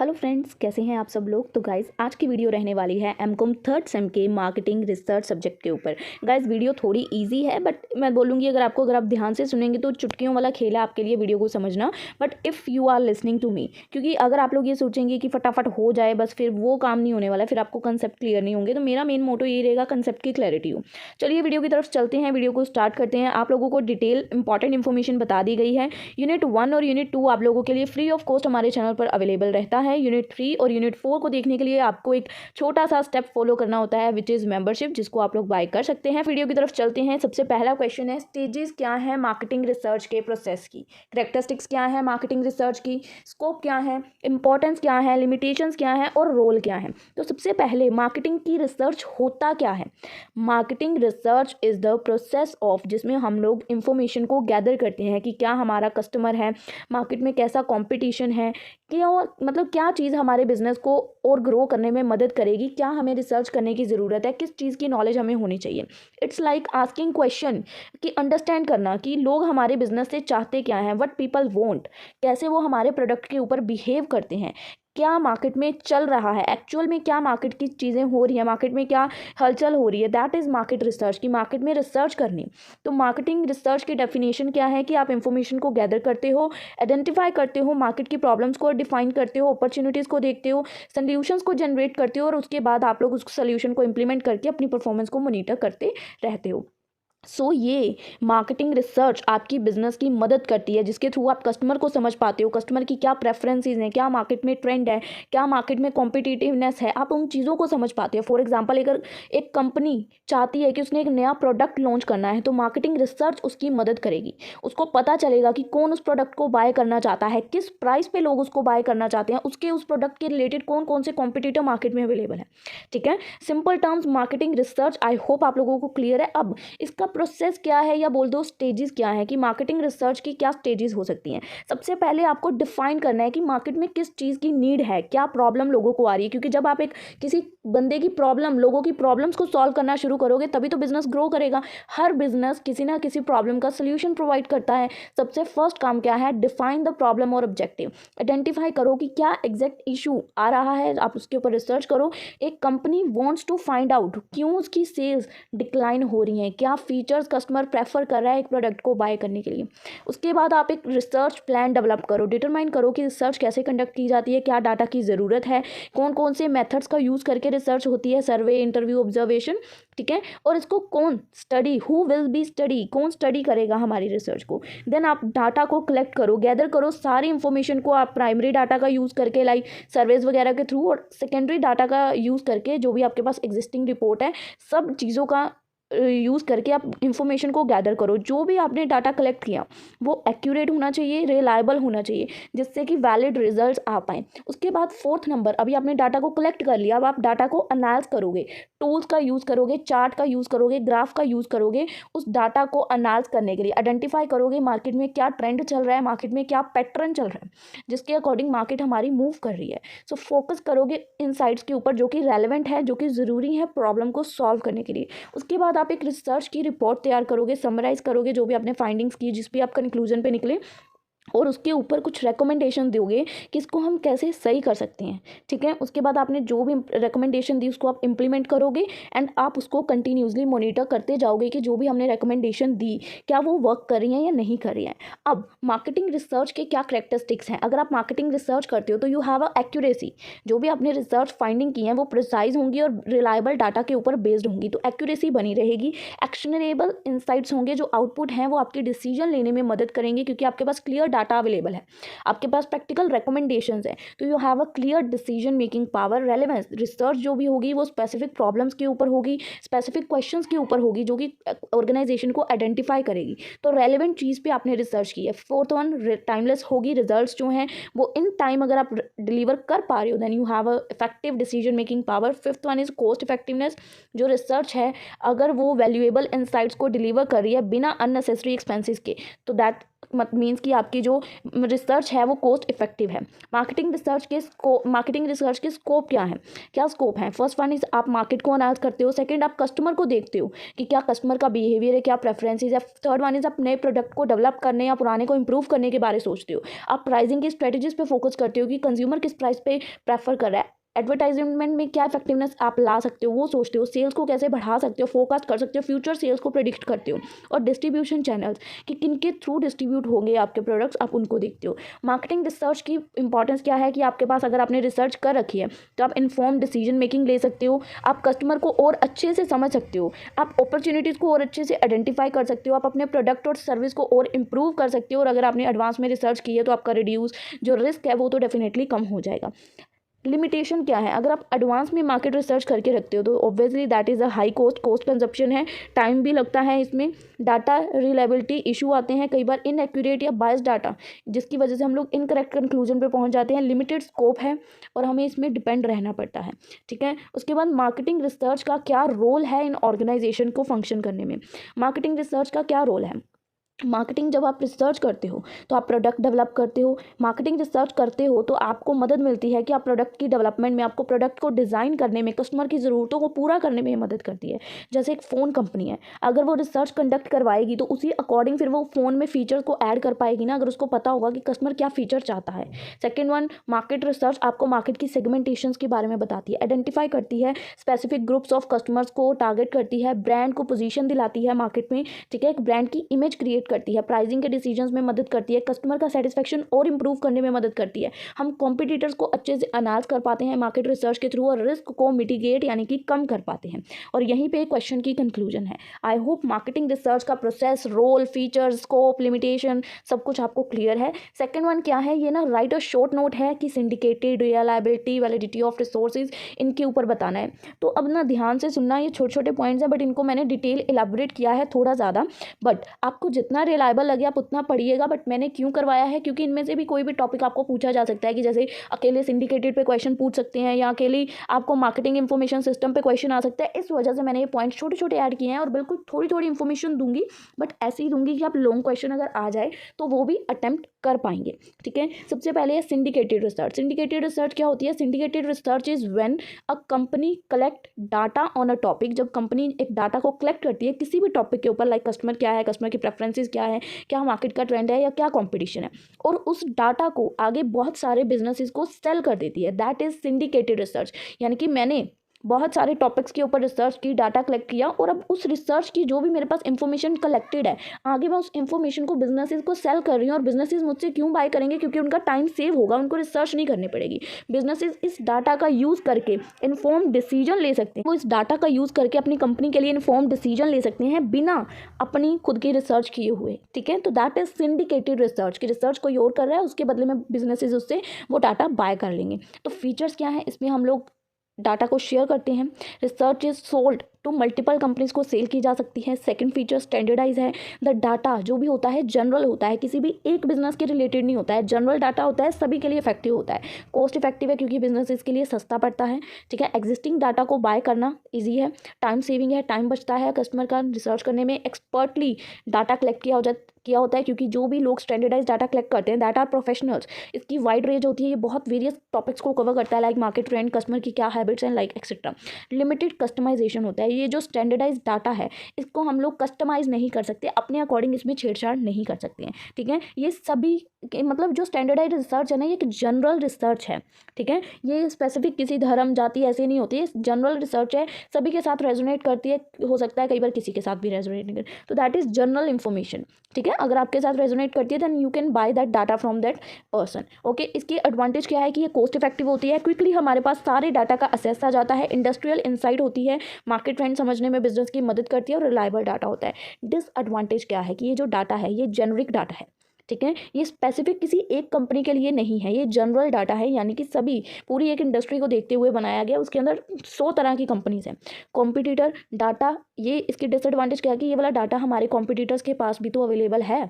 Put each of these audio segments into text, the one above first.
Hello friends, कैसे हैं आप सब लोग। तो गाइज़ आज की वीडियो रहने वाली है एमकॉम थर्ड सेम के मार्केटिंग रिसर्च सब्जेक्ट के ऊपर। गाइज़ वीडियो थोड़ी इजी है, बट मैं बोलूँगी अगर आप ध्यान से सुनेंगे तो चुटकियों वाला खेल है आपके लिए वीडियो को समझना। But if you are listening to me, क्योंकि अगर आप लोग ये सोचेंगे कि फटाफट हो जाए बस, फिर वो काम नहीं होने वाला, फिर आपको कंसेप्ट क्लियर नहीं होंगे। तो मेरा मेन मोटो ये रहेगा, कंसेप्ट की क्लैरिटी हो। चलिए वीडियो की तरफ चलते हैं, वीडियो को स्टार्ट करते हैं। आप लोगों को डिटेल इंपॉर्टेंट इन्फॉर्मेशन बता दी गई है। यूनिट 1 और यूनिट 2 आप लोगों के लिए फ्री ऑफ कॉस्ट हमारे चैनल पर अवेलेबल रहता है। यूनिट 3 और यूनिट 4 को देखने के लिए आपको एक छोटा सा स्टेप फॉलो करना होता है, विच इज़ मेंबरशिप, जिसको आप लोग बाय कर सकते हैं। वीडियो की तरफ चलते हैं। सबसे पहला क्वेश्चन है, स्टेजेस क्या है मार्केटिंग रिसर्च के प्रोसेस की, कैरेक्टरिस्टिक्स क्या है मार्केटिंग रिसर्च की, स्कोप क्या है, इंपॉर्टेंस क्या है, लिमिटेशंस क्या है और रोल क्या है। तो सबसे पहले मार्केटिंग की रिसर्च होता क्या है। Marketing research is the process of, जिसमें हम लोग इंफॉर्मेशन को गैदर करते हैं कि क्या हमारा कस्टमर है, मार्केट में कैसा कंपटीशन है, क्या मतलब क्या चीज़ हमारे बिजनेस को और ग्रो करने में मदद करेगी, क्या हमें रिसर्च करने की ज़रूरत है, किस चीज़ की नॉलेज हमें होनी चाहिए। इट्स लाइक आस्किंग क्वेश्चन, कि अंडरस्टैंड करना कि लोग हमारे बिजनेस से चाहते क्या हैं, व्हाट पीपल वांट, कैसे वो हमारे प्रोडक्ट के ऊपर बिहेव करते हैं, क्या मार्केट में चल रहा है, एक्चुअल में क्या मार्केट की चीज़ें हो रही है, मार्केट में क्या हलचल हो रही है। दैट इज़ मार्केट रिसर्च, की मार्केट में रिसर्च करनी। तो मार्केटिंग रिसर्च की डेफिनेशन क्या है कि आप इंफॉर्मेशन को गैदर करते हो, आइडेंटिफाई करते हो, मार्केट की प्रॉब्लम्स को डिफाइन करते हो, अपॉर्चुनिटीज़ को देखते हो, सॉल्यूशंस को जनरेट करते हो और उसके बाद आप लोग उस सॉल्यूशन को इंप्लीमेंट करके अपनी परफॉर्मेंस को मॉनिटर करते रहते हो। ये मार्केटिंग रिसर्च आपकी बिजनेस की मदद करती है, जिसके थ्रू आप कस्टमर को समझ पाते हो, कस्टमर की क्या प्रेफरेंसेस हैं, क्या मार्केट में ट्रेंड है, क्या मार्केट में कॉम्पिटिटिवनेस है, आप उन चीज़ों को समझ पाते हो। फॉर एग्जांपल, अगर एक कंपनी चाहती है कि उसने एक नया प्रोडक्ट लॉन्च करना है, तो मार्केटिंग रिसर्च उसकी मदद करेगी। उसको पता चलेगा कि कौन उस प्रोडक्ट को बाय करना चाहता है, किस प्राइस पे लोग उसको बाय करना चाहते हैं, उसके उस प्रोडक्ट के रिलेटेड कौन कौन से कॉम्पिटिटर मार्केट में अवेलेबल है। ठीक है, simple terms marketing research. I hope आप लोगों को क्लियर है। अब इसका प्रोसेस क्या है, या बोल दो स्टेजेस क्या है, कि मार्केटिंग रिसर्च की क्या स्टेजेस हो सकती हैं। सबसे पहले आपको डिफाइन करना है कि मार्केट में किस चीज़ की नीड है, क्या प्रॉब्लम लोगों को आ रही है। क्योंकि जब आप एक किसी बंदे की प्रॉब्लम, लोगों की प्रॉब्लम्स को सॉल्व करना शुरू करोगे, तभी तो बिजनेस ग्रो करेगा। हर बिजनेस किसी ना किसी प्रॉब्लम का सोल्यूशन प्रोवाइड करता है। सबसे फर्स्ट काम क्या है, डिफाइन द प्रॉब्लम और ऑब्जेक्टिव। आइडेंटिफाई करो कि क्या एग्जैक्ट इशू आ रहा है, आप उसके ऊपर रिसर्च करो। एक company wants to find out क्यों उसकी सेल्स डिक्लाइन हो रही हैं, क्या फीचर्स कस्टमर प्रेफर कर रहा है एक प्रोडक्ट को बाय करने के लिए। उसके बाद आप एक रिसर्च प्लान डेवलप करो, डिटरमाइन करो कि रिसर्च कैसे कंडक्ट की जाती है, क्या डाटा की ज़रूरत है, कौन कौन से मेथड्स का यूज़ करके रिसर्च होती है, सर्वे, इंटरव्यू, ऑब्जर्वेशन। ठीक है, और इसको कौन study, who will be study, कौन स्टडी करेगा हमारी रिसर्च को। देन आप डाटा को कलेक्ट करो, गैदर करो सारी इंफॉर्मेशन को। आप प्राइमरी डाटा का यूज़ करके, लाइक सर्वेज वगैरह के थ्रू, और सेकेंडरी डाटा का यूज़ करके, जो भी आपके पास एग्जिस्टिंग रिपोर्ट है, सब चीज़ों का यूज़ करके आप इंफॉर्मेशन को गैदर करो। जो भी आपने डाटा कलेक्ट किया वो एक्यूरेट होना चाहिए, रिलायबल होना चाहिए, जिससे कि वैलिड रिजल्ट्स आ पाएँ। उसके बाद फोर्थ नंबर, अभी आपने डाटा को कलेक्ट कर लिया, अब आप डाटा को एनालाइज करोगे, टूल्स का यूज़ करोगे, चार्ट का यूज़ करोगे, ग्राफ का यूज़ करोगे। उस डाटा को एनालाइज करने के लिए आइडेंटिफाई करोगे मार्केट में क्या ट्रेंड चल रहा है, मार्केट में क्या पैटर्न चल रहा है, जिसके अकॉर्डिंग मार्केट हमारी मूव कर रही है। फोकस करोगे इनसाइट्स के ऊपर, जो कि रेलेवेंट है, जो कि ज़रूरी है प्रॉब्लम को सॉल्व करने के लिए। उसके बाद आप एक रिसर्च की रिपोर्ट तैयार करोगे, समराइज करोगे जो भी आपने फाइंडिंग्स की, जिस भी आप कंक्लूजन पे निकले, और उसके ऊपर कुछ रिकमेंडेशन दोगे कि इसको हम कैसे सही कर सकते हैं। ठीक है, उसके बाद आपने जो भी रिकमेंडेशन दी उसको आप इंप्लीमेंट करोगे, एंड आप उसको कंटिन्यूसली मॉनिटर करते जाओगे कि जो भी हमने रिकमेंडेशन दी क्या वो वर्क कर रही हैं या नहीं कर रही हैं। अब मार्केटिंग रिसर्च के क्या कैरेक्टरिस्टिक्स हैं। अगर आप मार्केटिंग रिसर्च करते हो तो यू हैव अ एक्यूरेसी, जो भी आपने रिसर्च फाइंडिंग की है वो प्रिसाइज होंगी और रिलायबल डाटा के ऊपर बेस्ड होंगी, तो एक्यूरेसी बनी रहेगी। एक्शनरेबल इंसाइट्स होंगे, जो आउटपुट हैं वो आपके डिसीजन लेने में मदद करेंगे, क्योंकि आपके पास क्लियर डाटा अवेलेबल है, आपके पास प्रैक्टिकल रिकमेंडेशंस है, तो you have a clear decision making power. Relevance, research जो भी होगी वो स्पेसिफिक प्रॉब्लम्स के ऊपर होगी, स्पेसिफिक क्वेश्चंस के ऊपर होगी, जो कि ऑर्गेनाइजेशन को आइडेंटिफाई करेगी। तो रेलेवेंट चीज़ पे आपने रिसर्च की है। फोर्थ वन, टाइमलेस होगी, रिजल्ट्स जो हैं वो इन टाइम अगर आप डिलीवर कर पा रहे हो, then you have a effective decision making power. Fifth one is cost effectiveness, जो रिसर्च है अगर वो वैल्यूएबल इंसाइट्स को डिलीवर कर रही है बिना अननेसेसरी एक्सपेंसेस के, तो दैट मीन्स कि आपकी जो रिसर्च है वो कोस्ट इफेक्टिव है। मार्केटिंग रिसर्च के स्कोप क्या है, क्या स्कोप है? फर्स्ट वन इज आप मार्केट को एनालाइज करते हो, सेकंड आप कस्टमर को देखते हो कि क्या कस्टमर का बिहेवियर है, क्या प्रेफरेंसेस है, थर्ड वन इज आप नए प्रोडक्ट को डेवलप करने या पुराने को इंप्रूव करने के बारे में सोचते हो, आप प्राइसिंग की स्ट्रेटेजीज पे फोकस करते हो कि कंज्यूमर किस प्राइस पे प्रेफर कर रहा है, एडवर्टाइजमेंट में क्या इफेक्टिवनेस आप ला सकते हो वो सोचते हो, सेल्स को कैसे बढ़ा सकते हो, फोकस कर सकते हो, फ्यूचर सेल्स को प्रेडिक्ट करते हो, और डिस्ट्रीब्यूशन चैनल्स कि किन के थ्रू डिस्ट्रीब्यूट होंगे आपके प्रोडक्ट्स, आप उनको देखते हो। मार्केटिंग रिसर्च की इंपॉर्टेंस क्या है कि आपके पास अगर आपने रिसर्च कर रखी है तो आप इन्फॉर्म डिसीजन मेकिंग ले सकते हो, आप कस्टमर को और अच्छे से समझ सकते हो, आप अपॉर्चुनिटीज़ को और अच्छे से आइडेंटिफाई कर सकते हो, आप अपने प्रोडक्ट और सर्विस को और इम्प्रूव कर सकते हो, और अगर आपने एडवांस में रिसर्च की है तो आपका रिड्यूस जो रिस्क है वो तो डेफिनेटली कम हो जाएगा। लिमिटेशन क्या है? अगर आप एडवांस में मार्केट रिसर्च करके रखते हो तो obviously that is a high cost consumption है, टाइम भी लगता है इसमें, डाटा रिलायबिलिटी इशू आते हैं, कई बार इनएक्यूरेट या बायस डाटा जिसकी वजह से हम लोग इनकरेक्ट कंक्लूजन पे पहुंच जाते हैं, लिमिटेड स्कोप है और हमें इसमें डिपेंड रहना पड़ता है। ठीक है, उसके बाद मार्केटिंग रिसर्च का क्या रोल है इन ऑर्गेनाइजेशन को फंक्शन करने में? मार्केटिंग रिसर्च का क्या रोल है? मार्केटिंग जब आप रिसर्च करते हो तो आप प्रोडक्ट डेवलप करते हो, मार्केटिंग रिसर्च करते हो तो आपको मदद मिलती है कि आप प्रोडक्ट की डेवलपमेंट में, आपको प्रोडक्ट को डिज़ाइन करने में, कस्टमर की ज़रूरतों को पूरा करने में मदद करती है। जैसे एक फ़ोन कंपनी है, अगर वो रिसर्च कंडक्ट करवाएगी तो उसी अकॉर्डिंग फिर वो फ़ोन में फीचर्स को ऐड कर पाएगी ना, अगर उसको पता होगा कि कस्टमर क्या फीचर चाहता है। सेकेंड वन, मार्केट रिसर्च आपको मार्केट की सेगमेंटेशंस के बारे में बताती है, आइडेंटिफाई करती है स्पेसिफिक ग्रुप्स ऑफ कस्टमर्स को टारगेट करती है, ब्रांड को पोजीशन दिलाती है मार्केट में। ठीक है, एक ब्रांड की इमेज क्रिएट करती है, प्राइसिंग डिसीजंस में मदद करती है, कस्टमर का सेटिस्फेक्शन और इंप्रूव करने में मदद करती है। हम कॉम्पिटिटर्स को अच्छे से एनालाइज कर पाते हैं मार्केट रिसर्च के थ्रू और रिस्क को मिटिगेट यानी कि कम कर पाते हैं। और यहीं पे क्वेश्चन की कंक्लूजन है। आई होप मार्केटिंग रिसर्च का process, role, features, scope, limitation सब कुछ आपको क्लियर है। सेकंड वन क्या है, ये ना राइट अ शॉर्ट नोट है कि syndicated, reliability, validity of resources, इनके ऊपर बताना है। तो अब ना ध्यान से सुनना, ये छोटे छोटे पॉइंट्स हैं बट इनको मैंने डिटेल इलाबोरेट किया है थोड़ा ज़्यादा, बट आपको जितना रिलायबल लगे आप उतना पढ़िएगा। बट मैंने क्यों करवाया है, क्योंकि इनमें से भी कोई भी टॉपिक आपको पूछा जा सकता है कि जैसे अकेले सिंडिकेटेड पे क्वेश्चन पूछ सकते हैं या अकेले आपको मार्केटिंग इंफॉर्मेशन सिस्टम पे क्वेश्चन आ सकता है। इस वजह से मैंने ये पॉइंट छोटे छोटे ऐड किए हैं और बिल्कुल थोड़ी थोड़ी इन्फॉर्मेशन दूंगी, बट ऐसी ही दूंगी कि आप लॉन्ग क्वेश्चन अगर आ जाए तो वो भी अटेम्प्ट कर पाएंगे। ठीक है, सबसे पहले है सिंडिकेटेड रिसर्च। सिंडिकेटेड रिसर्च क्या होती है? Syndicated research is when a company collect data on a topic. जब कंपनी एक डाटा को कलेक्ट करती है किसी भी टॉपिक के ऊपर, लाइक कस्टमर क्या है, कस्टमर की प्रेफरेंसेस क्या है, क्या मार्केट का ट्रेंड है या क्या कंपटीशन है, और उस डाटा को आगे बहुत सारे बिजनेसेस को सेल कर देती है, दैट इज सिंडिकेटेड रिसर्च। यानी कि मैंने बहुत सारे टॉपिक्स के ऊपर रिसर्च की, डाटा कलेक्ट किया और अब उस रिसर्च की जो भी मेरे पास इंफॉर्मेशन कलेक्टेड है, आगे मैं उस इंफॉर्मेशन को बिजनेसेस को सेल कर रही हूँ। और बिजनेसेस मुझसे क्यों बाय करेंगे? क्योंकि उनका टाइम सेव होगा, उनको रिसर्च नहीं करनी पड़ेगी। बिजनेसेस इस डाटा का यूज़ करके इन्फॉर्म डिसीजन ले सकते हैं, वो इस डाटा का यूज़ करके अपनी कंपनी के लिए इन्फॉर्म डिसीजन ले सकते हैं बिना अपनी खुद की रिसर्च किए हुए। ठीक है, तो दैट इज सिंडिकेटेड रिसर्च की रिसर्च कोई और कर रहा है, उसके बदले में बिजनेसेस उससे वो डाटा बाय कर लेंगे। तो फीचर्स क्या है इसमें? हम लोग डाटा को शेयर करते हैं, research is sold to multiple companies को सेल की जा सकती है। सेकंड फीचर स्टैंडर्डाइज है, द डाटा जो भी होता है जनरल होता है, किसी भी एक बिजनेस के रिलेटेड नहीं होता है, जनरल डाटा होता है, सभी के लिए इफेक्टिव होता है। कॉस्ट इफेक्टिव है क्योंकि बिजनेसेस के लिए सस्ता पड़ता है। ठीक है, एग्जिस्टिंग डाटा को बाय करना ईजी है, टाइम सेविंग है, टाइम बचता है कस्टमर का रिसर्च करने में, एक्सपर्टली डाटा कलेक्ट किया होता है क्योंकि जो भी लोग स्टैंडर्डाइज डाटा कलेक्ट करते हैं दैट आर प्रोफेशनल्स। इसकी वाइड रेंज होती है, ये बहुत वेरियस टॉपिक्स को कवर करता है, लाइक मार्केट ट्रेंड, कस्टमर की क्या हैबिट्स हैं, लाइक एक्सेट्रा। लिमिटेड कस्टमाइजेशन होता है, ये जो स्टैंडर्डाइज डाटा है इसको हम लोग कस्टमाइज नहीं कर सकते, अपने अकॉर्डिंग इसमें छेड़छाड़ नहीं कर सकते हैं। ठीक है, ये सभी मतलब जो स्टैंडर्डाइज रिसर्च है ना, ये एक जनरल रिसर्च है। ठीक है, ये स्पेसिफिक किसी धर्म जाति ऐसे नहीं होती है, जनरल रिसर्च है, सभी के साथ रेजोनेट करती है, हो सकता है कई बार किसी के साथ भी रेजोनेट नहीं करे, तो दैट इज जनरल इन्फॉर्मेशन। ठीक है, अगर आपके साथ रेजोनेट करती है then you can buy that data from that person. Okay, इसकी एडवांटेज क्या है कि ये कॉस्ट इफेक्टिव होती है, क्विकली हमारे पास सारे डाटा का असेस आ जाता है, इंडस्ट्रियल इंसाइट होती है, मार्केट ट्रेंड समझने में बिजनेस की मदद करती है और रिलायबल डाटा होता है। डिसएडवांटेज क्या है कि ये जो डाटा है ये जेनरिक डाटा है। ठीक है, ये स्पेसिफिक किसी एक कंपनी के लिए नहीं है, ये जनरल डाटा है, यानी कि सभी पूरी एक इंडस्ट्री को देखते हुए बनाया गया, उसके अंदर 100 तरह की कंपनीज हैं। कॉम्पिटिटर डाटा, ये इसकी डिसएडवांटेज क्या है कि ये वाला डाटा हमारे कॉम्पिटिटर्स के पास भी तो अवेलेबल है।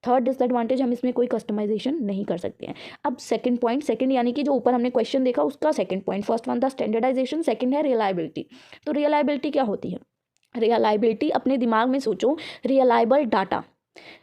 थर्ड डिसएडवांटेज, हम इसमें कोई कस्टमाइजेशन नहीं कर सकते हैं। अब सेकंड पॉइंट, सेकंड यानी कि जो ऊपर हमने क्वेश्चन देखा उसका सेकंड पॉइंट, फर्स्ट वन था स्टैंडर्डाइजेशन, सेकंड है रिलायबिलिटी। तो रिलायबिलिटी क्या होती है? रिलायबिलिटी, अपने दिमाग में सोचो, रिलायबल डाटा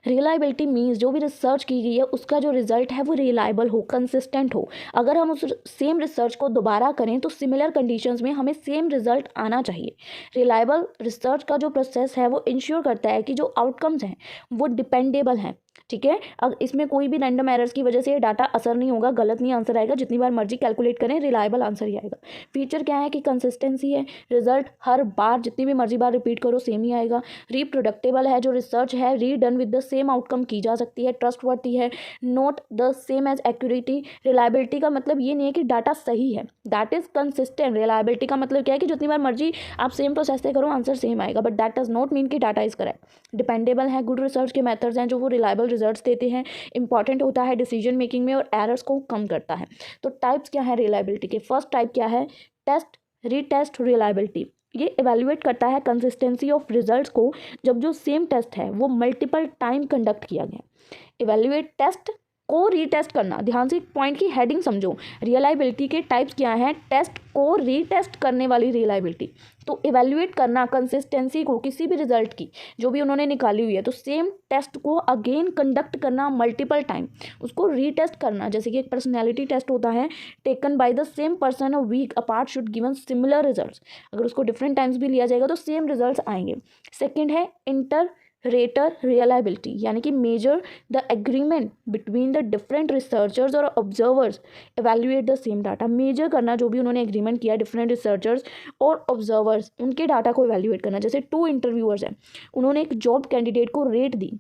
रिलायबिलिटी मीन्स जो भी रिसर्च की गई है उसका जो रिजल्ट है वो रिलायबल हो, कंसिस्टेंट हो। अगर हम उस सेम रिसर्च को दोबारा करें तो सिमिलर कंडीशंस में हमें सेम रिजल्ट आना चाहिए। रिलायबल रिसर्च का जो प्रोसेस है वो इंश्योर करता है कि जो आउटकम्स हैं वो डिपेंडेबल हैं, ठीक है। अब इसमें कोई भी रैंडम एरर्स की वजह से ये डाटा असर नहीं होगा, गलत नहीं आंसर आएगा, जितनी बार मर्जी कैलकुलेट करें रिलायबल आंसर ही आएगा। फीचर क्या है कि कंसिस्टेंसी है, रिजल्ट हर बार जितनी भी मर्जी बार रिपीट करो सेम ही आएगा। रिप्रोडक्टेबल है, जो रिसर्च है redone with the same outcome की जा सकती है। ट्रस्टवर्थी है, not the same as accuracy. Reliability का मतलब ये नहीं है कि डाटा सही है, दैट इज कंसिस्टेंट। रिलायबिलिटी का मतलब क्या है कि जितनी बार मर्जी आप सेम प्रोसेस से करो आंसर सेम आएगा, but that does not mean कि डाटा इज करेक्ट। डिपेंडेबल है, गुड रिसर्च के मेथड्स हैं जो वो रिलायबल रिजल्ट्स देते हैं। इंपॉर्टेंट होता है डिसीजन मेकिंग में और एरर्स को कम करता है। तो टाइप्स क्या है रिलायबिलिटी के? फर्स्ट टाइप क्या है? Test retest reliability. ये इवेल्युएट करता है कंसिस्टेंसी ऑफ रिजल्ट्स को जब जो सेम टेस्ट है वो मल्टीपल टाइम कंडक्ट किया गया। इवेल्युएट टेस्ट को रीटेस्ट करना, ध्यान से पॉइंट की हेडिंग समझो। रिलायबिलिटी के टाइप्स क्या हैं? टेस्ट को रीटेस्ट करने वाली रिलायबिलिटी। तो इवेल्युएट करना कंसिस्टेंसी को किसी भी रिजल्ट की जो भी उन्होंने निकाली हुई है, तो सेम टेस्ट को अगेन कंडक्ट करना मल्टीपल टाइम, उसको रीटेस्ट करना। जैसे कि एक पर्सनैलिटी टेस्ट होता है, taken by the same person a week apart should given similar results. अगर उसको डिफरेंट टाइम्स भी लिया जाएगा तो सेम रिजल्ट्स आएंगे। सेकेंड है इंटर रेटर रिलायबिलिटी, यानी कि measure the agreement between the different researchers और observers evaluate the same data. Measure करना जो भी उन्होंने एग्रीमेंट किया डिफरेंट रिसर्चर्स और ऑब्जर्वर्स, उनके डाटा को इवेल्युएट करना। जैसे 2 इंटरव्यूअर्स हैं, उन्होंने एक जॉब कैंडिडेट को रेट दी,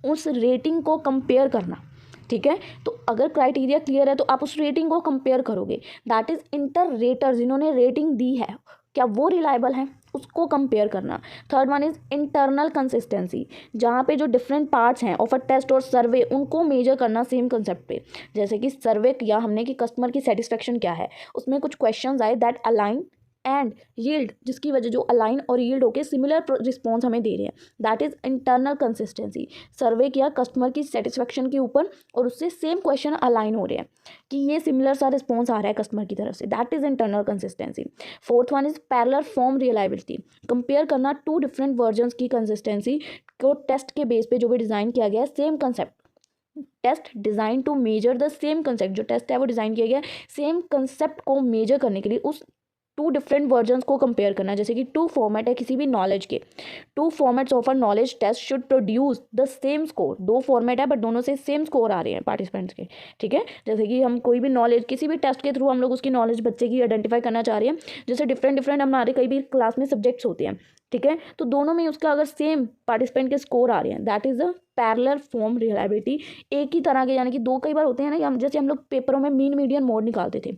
उस रेटिंग को कंपेयर करना, ठीक है। तो अगर क्राइटेरिया क्लियर है तो आप उस रेटिंग को कंपेयर करोगे, दैट इज इंटर रेटर। जिन्होंने रेटिंग दी है क्या वो रिलायबल है, उसको कंपेयर करना। Third one is internal consistency, जहाँ पे जो डिफरेंट पार्ट्स हैं ऑफ अ टेस्ट और सर्वे उनको मेजर करना सेम कंसेप्ट पे। जैसे कि सर्वे किया हमने कि कस्टमर की सेटिस्फेक्शन क्या है, उसमें कुछ क्वेश्चंस आए दैट अलाइन एंड यील्ड, जिसकी वजह जो अलाइन और यील्ड होके सिमिलर रिस्पॉन्स हमें दे रहे हैं, दैट इज इंटरनल कंसिस्टेंसी। सर्वे किया कस्टमर की सेटिस्फेक्शन के ऊपर और उससे सेम क्वेश्चन अलाइन हो रहे हैं कि ये सिमिलर सा रिस्पॉन्स आ रहा है कस्टमर की तरफ से, that is internal consistency. Fourth one is parallel form reliability, compare करना 2 डिफरेंट वर्जन्स की कंसिस्टेंसी को टेस्ट के बेस पे जो भी डिज़ाइन किया गया है, same concept. Test design to measure the same concept, जो टेस्ट है वो डिज़ाइन किया गया है सेम कंसेप्ट को मेजर करने के लिए, उस 2 डिफरेंट वर्जन्स को कंपेयर करना। जैसे कि 2 फॉर्मेट है किसी भी नॉलेज के, 2 formats of a knowledge test should produce the same score. 2 format है बट दोनों से सेम स्कोर आ रहे हैं पार्टिसिपेंट्स के, ठीक है। जैसे कि हम कोई भी नॉलेज किसी भी टेस्ट के थ्रू हम लोग उसकी नॉलेज बच्चे की आइडेंटिफाई करना चाह रहे हैं, जैसे डिफरेंट हमारे कई भी क्लास में सब्जेक्ट्स होते हैं, ठीक है। तो दोनों में उसका अगर सेम पार्टिसिपेंट के स्कोर आ रहे हैं, that is a parallel form reliability. एक ही तरह के, यानी कि 2 कई बार होते हैं ना, हम जैसे हम लोग पेपरों में मीन मीडियन मोड निकालते थे,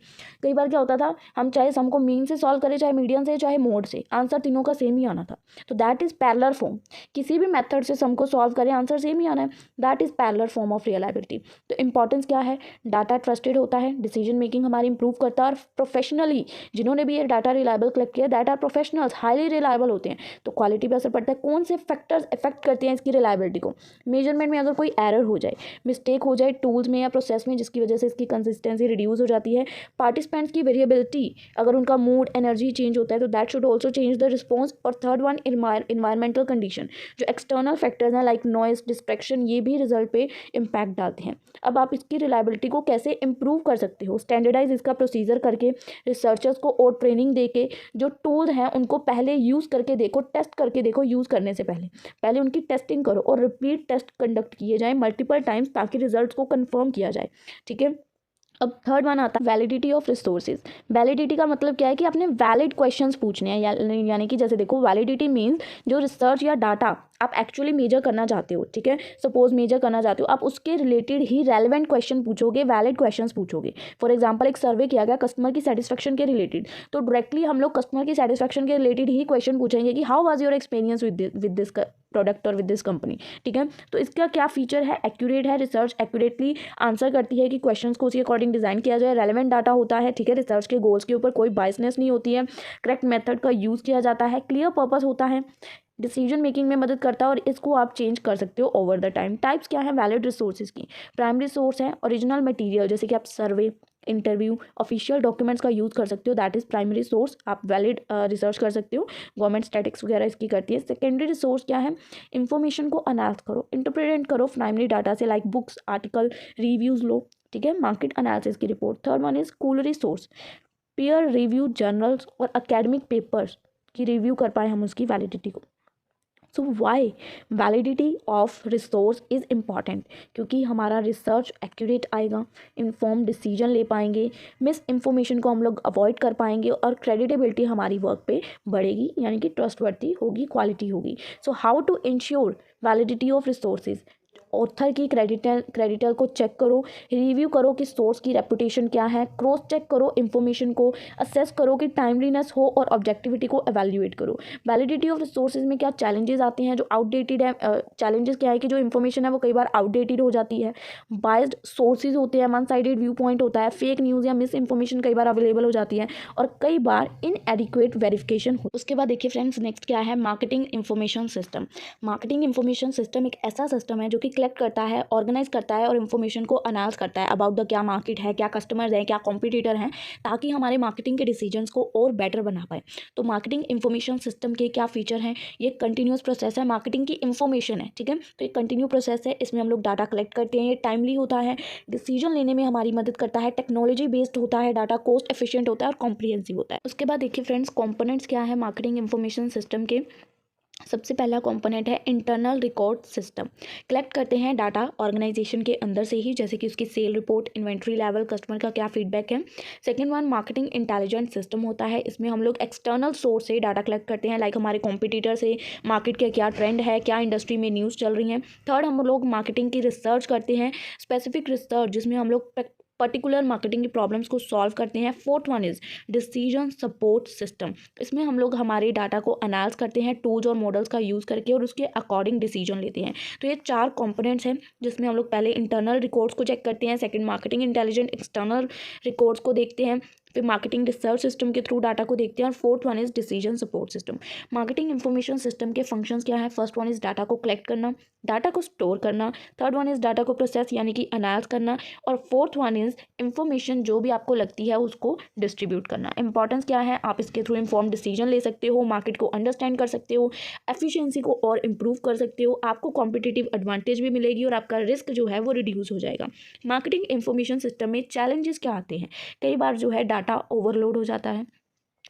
कई बार क्या होता था हम चाहे सम को मीन से सॉल्व करें, चाहे मीडियन से, चाहे मोड से, आंसर तीनों का सेम ही आना था। तो दैट इज पैरेलल फॉर्म। किसी भी मेथड से सम को सॉल्व करें आंसर सेम ही आना है, that is parallel form of reliability. तो इंपॉर्टेंस क्या है? डाटा ट्रस्टेड होता है, डिसीजन मेकिंग हमारी इंप्रूव करता है, और प्रोफेशनली जिन्होंने भी ये डाटा रिलायबल कलेक्ट किया, that are professionals, highly reliable होते हैं। तो क्वालिटी पर असर पड़ता है। कौन से फैक्टर्स इफेक्ट करते हैं इसकी रिलायबिलिटी को? मेजरमेंट में अगर कोई एरर हो जाए, मिस्टेक हो जाए टूल्स में या प्रोसेस में, जिसकी वजह से इसकी कंसिस्टेंसी रिड्यूस हो जाती है। पार्टिसिपेंट्स की वेरिएबिलिटी, अगर उनका मूड एनर्जी चेंज होता है तो that should also change the response. और थर्ड वन इन्वायरमेंटल कंडीशन, जो एक्सटर्नल फैक्टर्स हैं लाइक नॉइस, डिस्ट्रैक्शन, ये भी रिजल्ट पे इम्पैक्ट डालते हैं। अब आप इसकी रिलायबिलिटी को कैसे इंप्रूव कर सकते हो? स्टैंडर्डाइज इसका प्रोसीजर करके, रिसर्चर्स को और ट्रेनिंग दे के, जो टूल हैं उनको पहले यूज़ करके देखो, टेस्ट करके देखो, यूज़ करने से पहले उनकी टेस्टिंग करो और रिपीट टेस्ट कंडक्ट किए जाए मल्टीपल टाइम्स, ताकि रिजल्ट्स को कंफर्म किया जाए, ठीक है। अब थर्ड वन आता है वैलिडिटी ऑफ रिसोर्सेज। वैलिडिटी का मतलब क्या है कि आपने वैलिड क्वेश्चंस पूछने हैं, यानी कि जैसे देखो, वैलिडिटी मीन्स जो रिसर्च या डाटा आप एक्चुअली मेजर करना चाहते हो, ठीक है। सपोज मेजर करना चाहते हो, आप उसके रिलेटेड ही रेलेवेंट क्वेश्चन पूछोगे, वैलिड क्वेश्चंस पूछोगे। फॉर एग्जांपल एक सर्वे किया गया कस्टमर की सेटिस्फेक्शन के रिलेटेड, तो डायरेक्टली हम लोग कस्टमर की सेटिस्फेक्शन के रिलेटेड ही क्वेश्चन पूछेंगे कि how was your experience with this product और विद दिस कंपनी, ठीक है। तो इसका क्या फीचर है? एक्यूरेट है, रिसर्च एक्यूरेटली आंसर करती है कि क्वेश्चंस को उसी अकॉर्डिंग डिजाइन किया जाए, रेलेवेंट डाटा होता है, ठीक है। रिसर्च के गोल्स के ऊपर कोई बायसनेस नहीं होती है, करेक्ट मेथड का यूज़ किया जाता है, क्लियर पर्पस होता है, डिसीजन मेकिंग में मदद करता है, और इसको आप चेंज कर सकते हो ओवर द टाइम। टाइप्स क्या है वैलिड रिसोर्सेज की? प्राइमरी सोर्स है ओरिजिनल मटेरियल, जैसे कि आप सर्वे, इंटरव्यू, ऑफिशियल डॉक्यूमेंट्स का यूज़ कर सकते हो, दैट इज़ प्राइमरी सोर्स, आप वैलिड रिसर्च कर सकते हो, गवर्नमेंट स्टैटिक्स वगैरह इसकी करती है। सेकेंडरी सोर्स क्या है, इन्फॉर्मेशन को अनालिस करो, इंटरप्रेट करो प्राइमरी डाटा से, लाइक बुक्स, आर्टिकल, रिव्यूज़ लो, ठीक है, मार्केट एनालिसिस की report. Third one is scholarly source, peer review journals और एकेडमिक पेपर्स की रिव्यू कर पाए हम उसकी वैलिडिटी को। So why validity of resource is important, क्योंकि हमारा रिसर्च एक्यूरेट आएगा, इन्फॉर्म डिसीजन ले पाएंगे, मिस इन्फॉर्मेशन को हम लोग अवॉइड कर पाएंगे और क्रेडिटेबिलिटी हमारी वर्क पे बढ़ेगी, यानी कि ट्रस्टवर्दी होगी, क्वालिटी होगी। So how to ensure validity of resources, author की क्रेडिटर को चेक करो, रिव्यू करो कि सोर्स की रेपुटेशन क्या है, क्रॉस चेक करो इन्फॉर्मेशन को, असेस करो कि टाइमलीनेस हो और ऑब्जेक्टिविटी को एवेल्यूएट करो। वैलिडिटी ऑफ रिसोर्सेज में क्या चैलेंजेस आते हैं, जो आउटडेटेड है, चैलेंजेस क्या है कि जो इन्फॉर्मेशन है वो कई बार आउटडेटेड हो जाती है, बायस्ड सोर्सेज होते हैं, वन साइडेड व्यू पॉइंट होता है, फेक न्यूज़ या मिस इन्फॉर्मेशन कई बार अवेलेबल हो जाती है और कई बार इनएडिक्वेट वेरिफिकेशन हो। उसके बाद देखिए फ्रेंड्स, नेक्स्ट क्या है, marketing information system. Marketing information system एक ऐसा सिस्टम है जो कि कलेक्ट करता है, ऑर्गेनाइज करता है और इन्फॉर्मेशन को अनाउंस करता है अबाउट द क्या मार्केट है, क्या कस्टमर्स हैं, क्या कॉम्पिटिटर हैं, ताकि हमारे मार्केटिंग के डिसीजंस को और बेटर बना पाए। तो मार्केटिंग इन्फॉर्मेशन सिस्टम के क्या फीचर हैं, ये कंटिन्यूस प्रोसेस है, मार्केटिंग की इन्फॉर्मेशन है, ठीक है, तो ये कंटिन्यू प्रोसेस है, इसमें हम लोग डाटा कलेक्ट करते हैं, ये टाइमली होता है, डिसीजन लेने में हमारी मदद करता है, टेक्नोलॉजी बेस्ड होता है, डाटा कॉस्ट एफिशिएंट होता है और कॉम्प्रिहेंसिव होता है। उसके बाद देखिए फ्रेंड्स, कंपोनेंट्स क्या है मार्केटिंग इन्फॉर्मेशन सिस्टम के। सबसे पहला कंपोनेंट है इंटरनल रिकॉर्ड सिस्टम। कलेक्ट करते हैं डाटा ऑर्गेनाइजेशन के अंदर से ही, जैसे कि उसकी sale report, inventory level, customer का क्या फीडबैक है। Second one marketing intelligence system होता है, इसमें हम लोग एक्सटर्नल सोर्स से डाटा कलेक्ट करते हैं, लाइक हमारे कॉम्पिटिटर से मार्केट के क्या ट्रेंड है, क्या इंडस्ट्री में न्यूज़ चल रही है। थर्ड हम लोग मार्केटिंग की रिसर्च करते हैं, स्पेसिफिक रिसर्च जिसमें हम लोग पर्टिकुलर मार्केटिंग की प्रॉब्लम्स को सॉल्व करते हैं। Fourth one is decision support system, इसमें हम लोग हमारे डाटा को एनालाइज करते हैं टूल्स और मॉडल्स का यूज़ करके और उसके अकॉर्डिंग डिसीजन लेते हैं। तो ये चार कंपोनेंट्स हैं जिसमें हम लोग पहले इंटरनल रिकॉर्ड्स को चेक करते हैं, second marketing intelligent external records को देखते हैं, फिर मार्केटिंग रिसर्च सिस्टम के थ्रू डाटा को देखते हैं और fourth one is decision support system. Marketing information system के फंक्शंस क्या है, फर्स्ट वन इज डाटा को कलेक्ट करना, डाटा को स्टोर करना, थर्ड वन इज डाटा को प्रोसेस यानी कि एनालाइज करना और फोर्थ वन इज इन्फॉर्मेशन जो भी आपको लगती है उसको डिस्ट्रीब्यूट करना। इंपॉर्टेंस क्या है, आप इसके थ्रू इन्फॉर्म डिसीजन ले सकते हो, मार्केट को अंडरस्टैंड कर सकते हो, एफिशिएंसी को और इम्प्रूव कर सकते हो, आपको कॉम्पिटिटिव एडवांटेज भी मिलेगी और आपका रिस्क जो है वो रिड्यूस हो जाएगा। मार्केटिंग इन्फॉर्मेशन सिस्टम में चैलेंजेस क्या आते हैं, कई बार जो है डाटा ओवरलोड हो जाता है,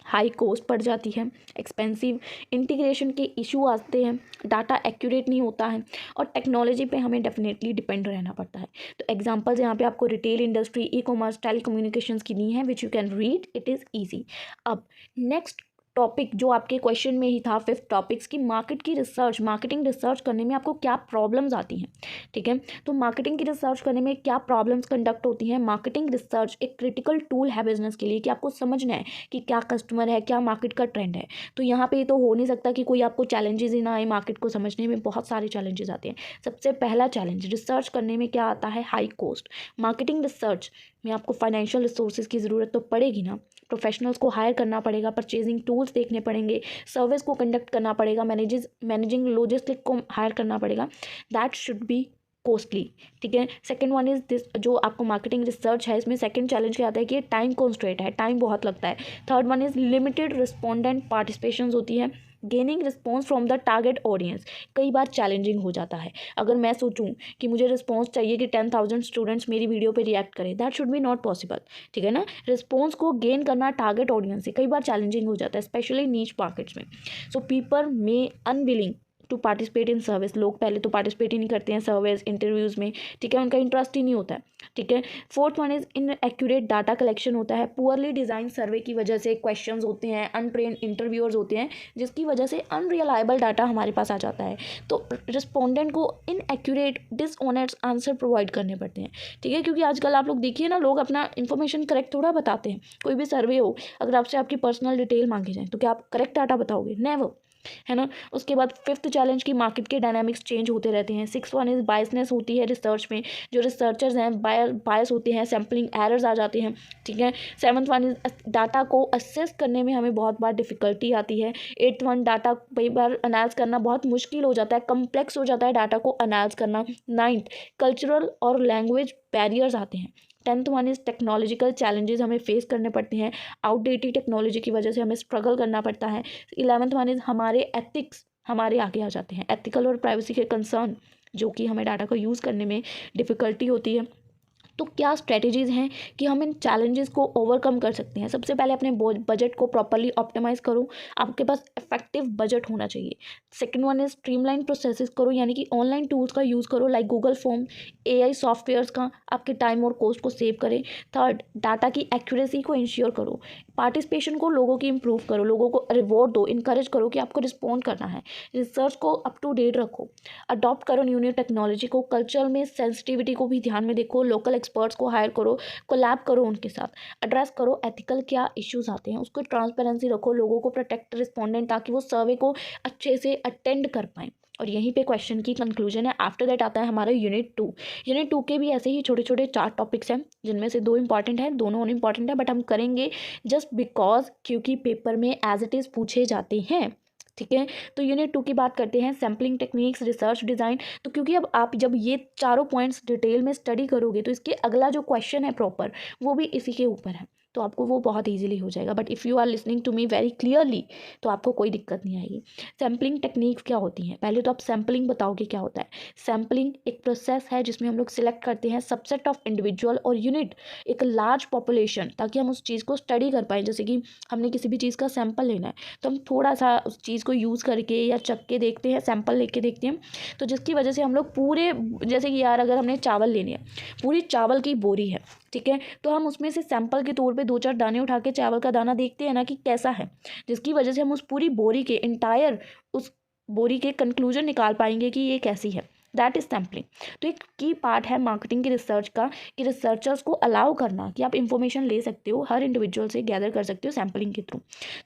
हाई कॉस्ट पड़ जाती है, एक्सपेंसिव इंटीग्रेशन के इशू आते हैं, डाटा एक्यूरेट नहीं होता है और टेक्नोलॉजी पे हमें डेफिनेटली डिपेंड रहना पड़ता है। तो एग्जांपल्स यहाँ पे आपको retail industry, e commerce, telecommunications की दी हैं which you can read, it is easy. अब नेक्स्ट टॉपिक जो आपके क्वेश्चन में ही था, फिफ्थ टॉपिक्स की मार्केट की रिसर्च, मार्केटिंग रिसर्च करने में आपको क्या प्रॉब्लम्स आती हैं, ठीक है। तो मार्केटिंग की रिसर्च करने में क्या प्रॉब्लम्स कंडक्ट होती हैं। मार्केटिंग रिसर्च एक क्रिटिकल टूल है बिजनेस के लिए कि आपको समझना है कि क्या कस्टमर है, क्या मार्केट का ट्रेंड है। तो यहाँ पे तो हो नहीं सकता कि कोई आपको चैलेंजेस ही ना आए, मार्केट को समझने में बहुत सारे चैलेंजेस आते हैं। सबसे पहला चैलेंज रिसर्च करने में क्या आता है, हाई कॉस्ट। मार्केटिंग रिसर्च में आपको फाइनेंशियल रिसोर्सेज की ज़रूरत तो पड़ेगी ना, प्रोफेशनल्स को हायर करना पड़ेगा, परचेजिंग टूल्स देखने पड़ेंगे, सर्विस को कंडक्ट करना पड़ेगा, मैनेजिंग लॉजिस्टिक को हायर करना पड़ेगा, दैट शुड बी कॉस्टली, ठीक है। सेकंड वन इज दिस, जो आपको मार्केटिंग रिसर्च है इसमें सेकंड चैलेंज क्या आता है कि टाइम कॉन्स्ट्रेंट है, टाइम बहुत लगता है। Third one is limited respondent participation होती है, gaining response from the target audience कई बार चैलेंजिंग हो जाता है। अगर मैं सोचूं कि मुझे रिस्पॉन्स चाहिए कि 10,000 स्टूडेंट्स मेरी वीडियो पे रिएक्ट करें, that should be not possible, ठीक है ना। रिस्पॉन्स को गेन करना टारगेट ऑडियंस से कई बार चैलेंजिंग हो जाता है, स्पेशली नीच मार्केट्स में। So people may unwilling to participate in service, लोग पहले तो पार्टिसिपेट ही नहीं करते हैं सर्विस इंटरव्यूज़ में, ठीक है, उनका इंटरेस्ट ही नहीं होता है, ठीक है। Fourth one is in accurate data collection होता है, पुअरली डिज़ाइन सर्वे की वजह से क्वेश्चंस होते हैं, अनट्रेन्ड इंटरव्यूअर्स होते हैं जिसकी वजह से अनरिलायबल डाटा हमारे पास आ जाता है, तो रिस्पोंडेंट को इन एक्यूरेट डिसऑनेस्ट आंसर प्रोवाइड करने पड़ते हैं, ठीक है। क्योंकि आजकल आप लोग देखिए ना, लोग अपना इन्फॉर्मेशन करेक्ट थोड़ा बताते हैं। कोई भी सर्वे हो, अगर आपसे आपकी पर्सनल डिटेल मांगी जाए तो क्या आप करेक्ट डाटा बताओगे, नेवर, है ना। उसके बाद फिफ्थ चैलेंज की मार्केट के डायनामिक्स चेंज होते रहते हैं। सिक्स वन इज बायसनेस होती है रिसर्च में, जो रिसर्चर्स हैं बायस होते हैं, सैम्पलिंग एरर्स आ जाते हैं, ठीक है। सेवन्थ वन इज डाटा को असेस करने में हमें बहुत बार डिफिकल्टी आती है। एट्थ वन डाटा कई बार एनालाइज करना बहुत मुश्किल हो जाता है, कम्प्लेक्स हो जाता है डाटा को एनालाइज करना। नाइन्थ कल्चरल और लैंग्वेज बैरियर्स आते हैं, 10th one is technological challenges हमें फेस करने पड़ते हैं, आउटडेटेड टेक्नोलॉजी की वजह से हमें स्ट्रगल करना पड़ता है। 11th वन इज़ हमारे एथिक्स हमारे आगे आ जाते हैं, एथिकल और प्राइवेसी के कंसर्न जो कि हमें डाटा को यूज़ करने में डिफ़िकल्टी होती है। तो क्या स्ट्रेटजीज़ हैं कि हम इन चैलेंजेस को ओवरकम कर सकते हैं। सबसे पहले अपने बजट को प्रॉपर्ली ऑप्टिमाइज़ करो, आपके पास इफेक्टिव बजट होना चाहिए। Second one is streamline processes करो, यानी कि ऑनलाइन टूल्स का यूज़ करो like Google form, AI softwares का आपके टाइम और कॉस्ट को सेव करें। थर्ड, डाटा की एक्यूरेसी को इंश्योर करो, पार्टिसिपेशन को लोगों की इम्प्रूव करो, लोगों को रिवॉर्ड दो, इंकरेज करो कि आपको रिस्पॉन्ड करना है। रिसर्च को अप टू डेट रखो, अडॉप्ट करो न्यू न्यू टेक्नोलॉजी को, कल्चर में सेंसिटिविटी को भी ध्यान में देखो, लोकल एक्सपर्ट्स को हायर करो, कोलैब करो उनके साथ, एड्रेस करो एथिकल क्या इश्यूज आते हैं, उसको ट्रांसपेरेंसी रखो, लोगों को प्रोटेक्ट रिस्पोंडेंट ताकि वो सर्वे को अच्छे से अटेंड कर पाएँ। और यहीं पे क्वेश्चन की कंक्लूजन है। आफ्टर दैट आता है हमारा यूनिट 2। यूनिट 2 के भी ऐसे ही छोटे छोटे 4 टॉपिक्स हैं, जिनमें से 2 इंपॉर्टेंट हैं, दोनों अनइम्पॉर्टेंट है, बट हम करेंगे जस्ट बिकॉज क्योंकि पेपर में एज इट इज़ पूछे जाते हैं। ठीक है, तो यूनिट 2 की बात करते हैं, सैम्पलिंग टेक्निक्स, रिसर्च डिज़ाइन। तो क्योंकि अब आप जब ये चारों पॉइंट्स डिटेल में स्टडी करोगे तो इसके अगला जो क्वेश्चन है प्रॉपर वो भी इसी के ऊपर है, तो आपको वो बहुत इजीली हो जाएगा। But if you are listening to me very clearly तो आपको कोई दिक्कत नहीं आएगी। सैम्पलिंग टेक्निक्स क्या होती हैं, पहले तो आप सैम्पलिंग बताओगे क्या होता है। सैम्पलिंग एक प्रोसेस है जिसमें हम लोग सिलेक्ट करते हैं सबसेट ऑफ इंडिविजुअल और यूनिट, एक लार्ज पॉपुलेशन, ताकि हम उस चीज़ को स्टडी कर पाएँ। जैसे कि हमने किसी भी चीज़ का सैंपल लेना है तो हम थोड़ा सा उस चीज़ को यूज़ करके या चख के देखते हैं, सैंपल लेके देखते हैं, तो जिसकी वजह से हम लोग पूरे, जैसे कि यार अगर हमने चावल लेने हैं, पूरी चावल की बोरी है, ठीक है, तो हम उसमें से सैंपल के तौर पे 2-4 दाने उठा के चावल का दाना देखते हैं ना कि कैसा है, जिसकी वजह से हम उस पूरी बोरी के इंटायर उस बोरी के कंक्लूजन निकाल पाएंगे कि ये कैसी है। That is sampling. तो एक की पार्ट है मार्केटिंग की रिसर्च का कि रिसर्चर्स को अलाउ करना कि आप इंफॉर्मेशन ले सकते हो, हर इंडिविजुअल से गैदर कर सकते हो सैम्पलिंग के थ्रू।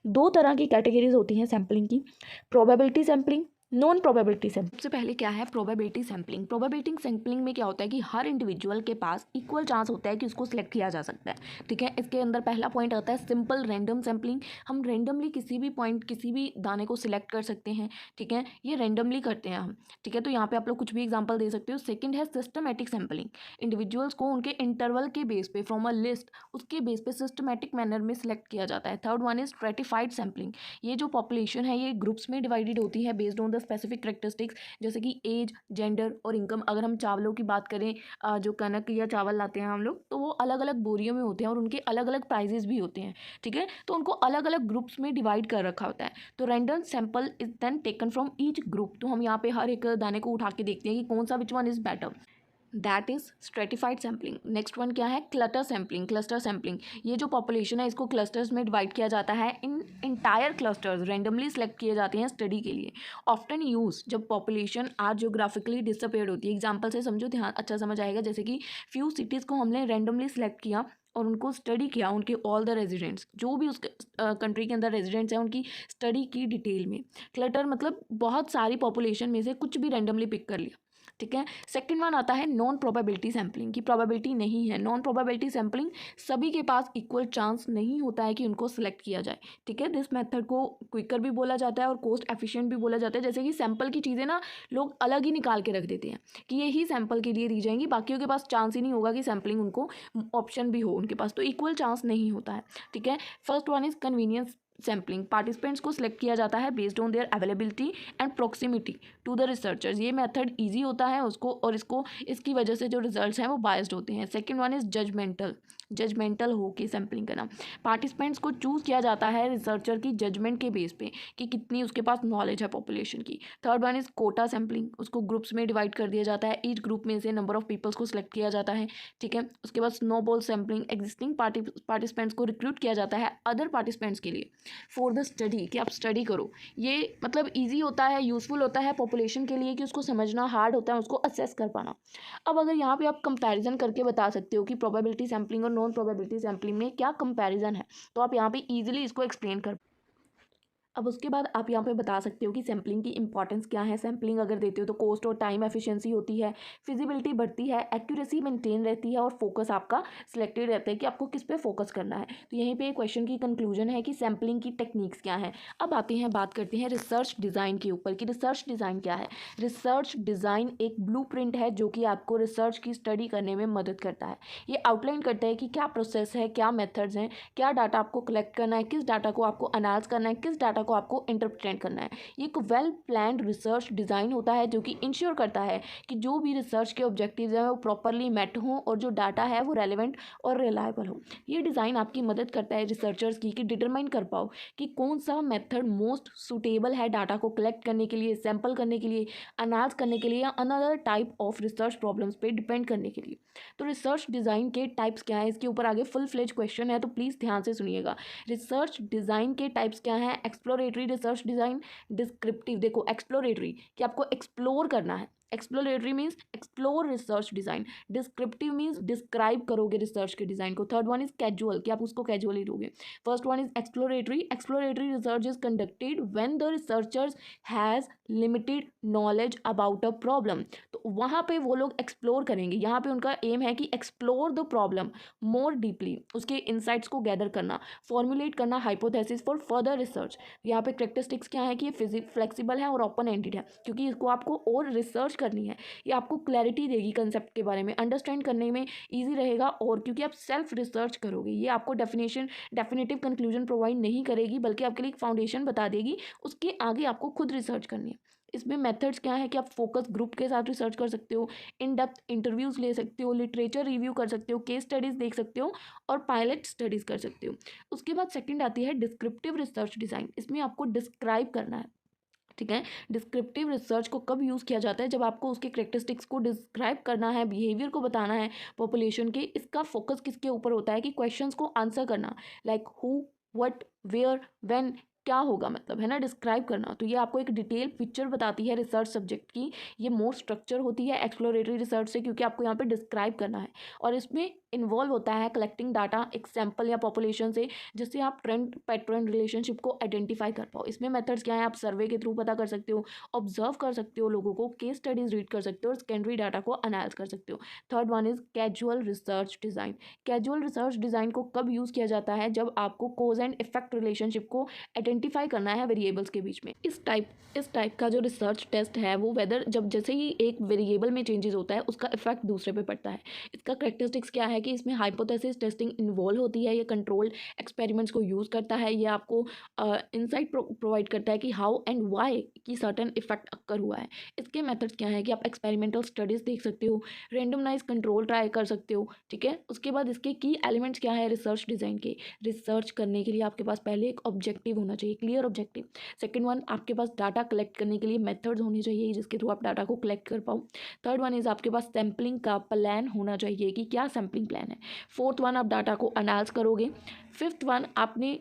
2 तरह की कैटेगरीज होती हैं सैम्पलिंग की, probability sampling, non probability sampling. सबसे पहले क्या है प्रोबेबिलिटी सैम्पलिंग। प्रोबेबिलिटी सैम्पलिंग में क्या होता है कि हर इंडिविजुअल के पास इक्वल चांस होता है कि उसको सिलेक्ट किया जा सकता है। ठीक है, इसके अंदर पहला पॉइंट आता है सिंपल रैंडम सैम्पलिंग। हम रैंडमली किसी भी पॉइंट, किसी भी दाने को सिलेक्ट कर सकते हैं। ठीक है, ये रैंडमली करते हैं हम। ठीक है, तो यहाँ पे आप लोग कुछ भी एग्जाम्पल दे सकते हो। सेकंड है सिस्टमैटिक सैम्पलिंग। इंडिविजुअल्स को उनके इंटरवल के बेस पे फ्रॉम अ लिस्ट, उसके बेस पे सिस्टमैटिक मैनर में सिलेक्ट किया जाता है। Third one is stratified sampling. ये जो पॉपुलेशन है ये ग्रुप्स में डिवाइडेड होती है based on the specific characteristics, जैसे कि एज, जेंडर और इनकम। अगर हम चावलों की बात करें, जो कनक या चावल लाते हैं हम लोग, तो वो अलग अलग बोरियों में होते हैं और उनके अलग अलग प्राइजेस भी होते हैं। ठीक है, तो उनको अलग अलग ग्रुप्स में डिवाइड कर रखा होता है। तो random sample is then taken from each group. तो हम यहाँ पे हर एक दाने को उठा के देखते हैं कि कौन सा which one is better. That is stratified sampling. Next one क्या है क्लटर सैम्पलिंग, क्लस्टर सैम्पलिंग। ये जो पॉपुलेशन है इसको क्लस्टर्स में डिवाइड किया जाता है, इन इंटायर क्लस्टर्स रैंडमली सेलेक्ट किए जाते हैं स्टडी के लिए। ऑफ्टन यूज जब पॉपुलेशन आज जियोग्राफिकली डिसअपेयर्ड होती है। एग्जाम्पल से समझो, ध्यान अच्छा समझ आएगा। जैसे कि फ्यू सिटीज़ को हमने रैंडमली सेलेक्ट किया और उनको स्टडी किया, उनके ऑल द रेजिडेंट्स, जो भी उस कंट्री के अंदर रेजिडेंट्स हैं उनकी स्टडी की डिटेल में। क्लटर मतलब बहुत सारी पॉपुलेशन में से कुछ भी रैंडमली पिक कर लिया। ठीक है, सेकंड वन आता है नॉन प्रोबेबिलिटी सैम्पलिंग की प्रोबेबिलिटी नहीं है। नॉन प्रोबेबिलिटी सैम्पलिंग सभी के पास इक्वल चांस नहीं होता है कि उनको सिलेक्ट किया जाए। ठीक है, दिस मेथड को क्विकर भी बोला जाता है और कॉस्ट एफिशिएंट भी बोला जाता है। जैसे कि सैंपल की चीज़ें ना लोग अलग ही निकाल के रख देते हैं कि ये ही सैंपल के लिए दी जाएंगी, बाकियों के पास चांस ही नहीं होगा कि सैम्पलिंग उनको ऑप्शन भी हो उनके पास, तो इक्वल चांस नहीं होता है। ठीक है, first one is convenience sampling. Participants को सिलेक्ट किया जाता है based on their availability and proximity to the researchers. ये मेथड इजी होता है उसको, और इसकी वजह से जो रिजल्ट्स हैं वो बायस्ड होते हैं। सेकंड वन इज जजमेंटल हो के सैम्पलिंग करना। पार्टिसिपेंट्स को चूज़ किया जाता है रिसर्चर की जजमेंट के बेस पे कि कितनी उसके पास नॉलेज है पॉपुलेशन की। Third one is quota sampling. उसको ग्रुप्स में डिवाइड कर दिया जाता है, ईच ग्रुप में से नंबर ऑफ पीपल्स को सिलेक्ट किया जाता है। ठीक है, उसके बाद स्नोबॉल सैम्पलिंग। एग्जिस्टिंग पार्टिसिपेंट्स को रिक्रूट किया जाता है अदर पार्टिसिपेंट्स के लिए फॉर द स्टडी, कि आप स्टडी करो। ये मतलब ईजी होता है, यूजफुल होता है पॉपुलेशन के लिए कि उसको समझना, हार्ड होता है उसको असेस कर पाना। अब अगर यहाँ पे आप कंपैरिजन करके बता सकते हो कि प्रोबेबिलिटी सैम्पलिंग और नॉन प्रोबेबिलिटी सैम्पलिंग में क्या कंपैरिजन है, तो आप यहाँ पे इजीली इसको एक्सप्लेन कर अब उसके बाद आप यहाँ पे बता सकते हो कि सैम्पलिंग की इंपॉर्टेंस क्या है। सैम्पलिंग अगर देते हो तो कॉस्ट और टाइम एफिशिएंसी होती है, फिजिबिलिटी बढ़ती है, एक्यूरेसी मेंटेन रहती है और फोकस आपका सिलेक्टेड रहता है कि आपको किस पे फोकस करना है। तो यहीं पे क्वेश्चन की कंक्लूजन है कि सैम्पलिंग की टेक्निक्स क्या है। अब आते हैं, बात करते हैं रिसर्च डिज़ाइन के ऊपर कि रिसर्च डिज़ाइन क्या है। रिसर्च डिज़ाइन एक ब्लूप्रिंट है जो कि आपको रिसर्च की स्टडी करने में मदद करता है। ये आउटलाइन करता है कि क्या प्रोसेस है, क्या मेथड्स हैं, क्या डाटा आपको कलेक्ट करना है, किस डाटा को आपको एनालाइज करना है, किस डाटा को आपको इंटरप्रेट करना है। ये एक वेल प्लान्ड रिसर्च डिज़ाइन होता है जो कि इंश्योर करता है कि जो भी रिसर्च के ऑब्जेक्टिव्स हैं वो प्रॉपरली मेट हों और जो डाटा है वो रेलेवेंट और रिलायबल हो। ये डिज़ाइन आपकी मदद करता है रिसर्चर्स की कि डिटरमाइन कर पाओ कि कौन सा मेथड मोस्ट सुटेबल है डाटा को कलेक्ट करने के लिए, सैम्पल करने के लिए, एनालाइज करने के लिए या another type of research problems पे डिपेंड करने के लिए। तो रिसर्च डिज़ाइन के टाइप्स क्या है, इसके ऊपर आगे फुल फ्लेज क्वेश्चन है, तो प्लीज़ ध्यान से सुनिएगा। रिसर्च डिज़ाइन के टाइप्स क्या हैं? एक्सप्लोरेटरी रिसर्च डिज़ाइन, डिस्क्रिप्टिव, देखो एक्सप्लोरेटरी कि आपको एक्सप्लोर करना है, exploratory means explore research design, descriptive means describe करोगे रिसर्च के डिज़ाइन को। थर्ड वन इज कैजुअल कि आप उसको कैजुअली लोगे। First one is exploratory, exploratory research is conducted when the researchers has limited knowledge about a problem. तो वहाँ पे वो लोग एक्सप्लोर करेंगे, यहाँ पे उनका एम है कि explore the problem more deeply, उसके इंसाइट्स को गैदर करना, फॉर्मुलेट करना हाइपोथेसिस फॉर फर्दर रिसर्च। यहाँ पे करेक्टरिस्टिक्स क्या है कि ये फ्लेक्सिबल है और ओपन एंडेड है क्योंकि इसको आपको और रिसर्च करनी है। ये आपको क्लैरिटी देगी कंसेप्ट के बारे में, अंडरस्टैंड करने में ईजी रहेगा और क्योंकि आप सेल्फ रिसर्च करोगे। ये आपको डेफिनेटिव कंक्लूजन प्रोवाइड नहीं करेगी बल्कि आपके लिए एक फाउंडेशन बता देगी, उसके आगे आपको खुद रिसर्च करनी है। इसमें मेथड्स क्या है कि आप फोकस ग्रुप के साथ रिसर्च कर सकते हो, इन डेप्थ इंटरव्यूज़ ले सकते हो, लिटरेचर रिव्यू कर सकते हो, केस स्टडीज़ देख सकते हो और पायलट स्टडीज़ कर सकते हो। उसके बाद सेकंड आती है डिस्क्रिप्टिव रिसर्च डिज़ाइन। इसमें आपको डिस्क्राइब करना है, ठीक है। डिस्क्रिप्टिव रिसर्च को कब यूज़ किया जाता है? जब आपको उसके करेक्टरिस्टिक्स को डिस्क्राइब करना है, बिहेवियर को बताना है पॉपुलेशन के। इसका फोकस किसके ऊपर होता है कि क्वेश्चंस को आंसर करना, like who, what, where, when, क्या होगा, मतलब है ना, डिस्क्राइब करना। तो ये आपको एक डिटेल पिक्चर बताती है रिसर्च सब्जेक्ट की। ये मोर स्ट्रक्चर होती है एक्सप्लोरेटरी रिसर्च से क्योंकि आपको यहाँ पे डिस्क्राइब करना है और इसमें इन्वॉल्व होता है कलेक्टिंग डाटा एक सैम्पल या पॉपुलेशन से, जिससे आप ट्रेंड पैटर्न रिलेशनशिप को आइडेंटिफाई कर पाओ। इसमें मेथड्स क्या है? आप सर्वे के थ्रू पता कर सकते हो, ऑब्जर्व कर सकते हो लोगों को, केस स्टडीज रीड कर सकते हो और सेकेंडरी डाटा को एनालाइज कर सकते हो। Third one is casual research design. Casual research design को कब यूज़ किया जाता है? जब आपको कोज एंड इफेक्ट रिलेशनशिप को आइडेंटिफाई करना है वेरिएबल्स के बीच में। इस टाइप का जो रिसर्च टेस्ट है वो वेदर जब जैसे ही एक वेरिएबल में चेंजेस होता है उसका इफेक्ट दूसरे पे पड़ता है। इसका करेक्टरिस्टिक्स क्या है कि इसमें हाइपोथेसिस टेस्टिंग इन्वॉल्व होती है, ये कंट्रोल्ड एक्सपेरिमेंट्स को यूज़ करता है, ये आपको इंसाइट प्रोवाइड करता है कि हाउ एंड वाई की सर्टन इफेक्ट अक्कर हुआ है। इसके मेथड्स क्या है कि आप एक्सपेरिमेंटल स्टडीज़ देख सकते हो, रेंडमनाइज कंट्रोल ट्राई कर सकते हो, ठीक है। उसके बाद इसके की एलिमेंट्स क्या है रिसर्च डिज़ाइन के? रिसर्च करने के लिए आपके पास पहले एक ऑब्जेक्टिव होना चाहिए, क्लियर ऑब्जेक्टिव। सेकंड वन, आपके पास डाटा कलेक्ट करने के लिए मेथड्स होने चाहिए जिसके थ्रू आप डाटा को कलेक्ट कर पाओ। थर्ड वन इज़ आपके पास सैम्पलिंग का प्लान होना चाहिए कि क्या सैम्पलिंग प्लान है। फोर्थ वन, आप डाटा को एनालाइज करोगे। फिफ्थ वन, आपने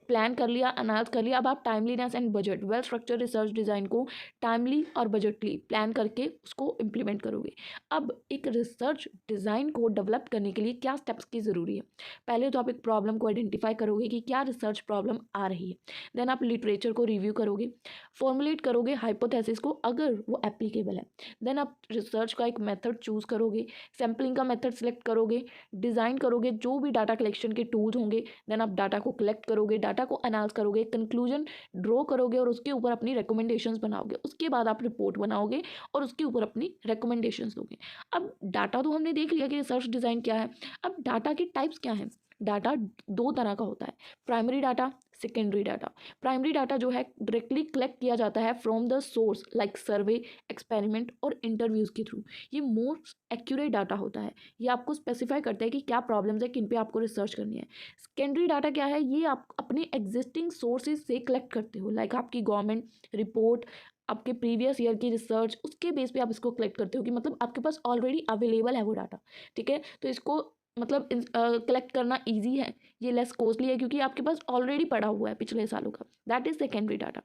प्लान कर लिया, एनालाइज कर लिया, अब आप timeliness and budget, well structure research design को टाइमली और बजटली प्लान करके उसको इम्प्लीमेंट करोगे। अब एक रिसर्च डिज़ाइन को डेवलप करने के लिए क्या स्टेप्स की ज़रूरी है? पहले तो आप एक प्रॉब्लम को आइडेंटिफाई करोगे कि क्या रिसर्च प्रॉब्लम आ रही है। देन आप लिटरेचर को रिव्यू करोगे, फॉर्मुलेट करोगे हाइपोथेसिस को अगर वो एप्लीकेबल है। देन आप रिसर्च का एक मेथड चूज़ करोगे, सैम्पलिंग का मेथड सेलेक्ट करोगे, डिज़ाइन करोगे जो भी डाटा कलेक्शन के टूल्स होंगे। देन आप डाटा को कलेक्ट करोगे, डाटा को एनालाइज करोगे, कंक्लूजन ड्रॉ करोगे और उसके ऊपर अपनी रिकमेंडेशंस बनाओगे। उसके बाद आप रिपोर्ट बनाओगे और उसके ऊपर अपनी रिकमेंडेशंस दोगे। अब डाटा तो हमने देख लिया कि रिसर्च डिज़ाइन क्या है। अब डाटा के टाइप्स क्या हैं? डाटा दो तरह का होता है, primary data, secondary data. Primary data जो है डायरेक्टली कलेक्ट किया जाता है from the source like survey, experiment और इंटरव्यूज़ के थ्रू। ये मोस्ट एक्यूरेट डाटा होता है, ये आपको स्पेसिफाई करता है कि क्या प्रॉब्लम्स है, किन पे आपको रिसर्च करनी है। सेकेंडरी डाटा क्या है? ये आप अपने एग्जिस्टिंग सोर्सेज से कलेक्ट करते हो, लाइक आपकी गवर्नमेंट रिपोर्ट, आपके प्रीवियस ईयर की रिसर्च, उसके बेस पे आप इसको कलेक्ट करते हो कि मतलब आपके पास ऑलरेडी अवेलेबल है वो डाटा, ठीक है। तो इसको मतलब कलेक्ट करना इजी है, ये लेस कॉस्टली है क्योंकि आपके पास ऑलरेडी पड़ा हुआ है पिछले सालों का। That is secondary data.